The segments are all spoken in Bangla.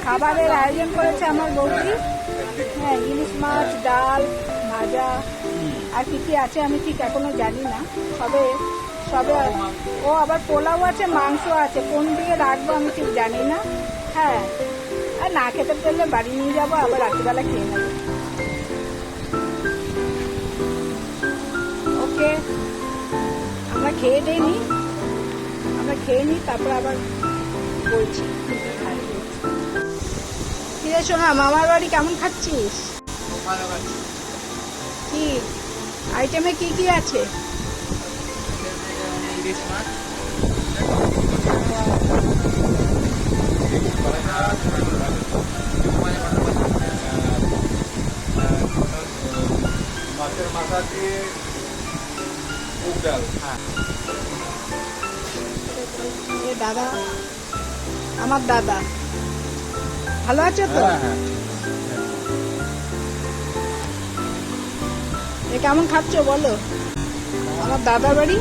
খাবারের আয়োজন করেছে আমার বৌদি। হ্যাঁ, ইলিশ মাছ, ডাল, ভাজা, আর কি কি আছে আমি ঠিক এখনো জানি না। সবে ও আবার পোলাও আছে, মাংস আছে, কোন দিকে রাখবো আমি ঠিক জানি না। হ্যাঁ, আর না খেতে পারলে বাড়ি নিয়ে যাবো, আবার রাত্রিবেলা খেয়ে নেবো। ওকে, আমরা খেয়ে নিই, তারপর আবার বলছি। কিরে শোনা, মামার বাড়ি কেমন খাচ্ছিস? কি আইটেমে কি কি আছে? মাছের মাথা দিয়ে মুগ ডাল। দাদা, আমার দাদা ভালো আছে তো? এ কেমন খাচ্ছ বলো? আমার দাদার বাড়ি।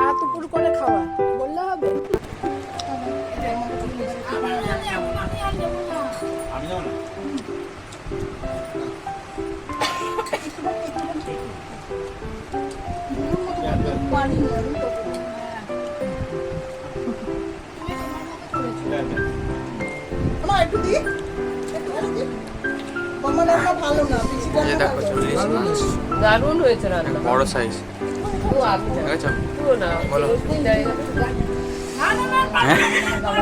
হাত উপর করে খাওয়া বললে হবে? দারুণ হয়েছে রান্না, বড় সাইজ। বাবা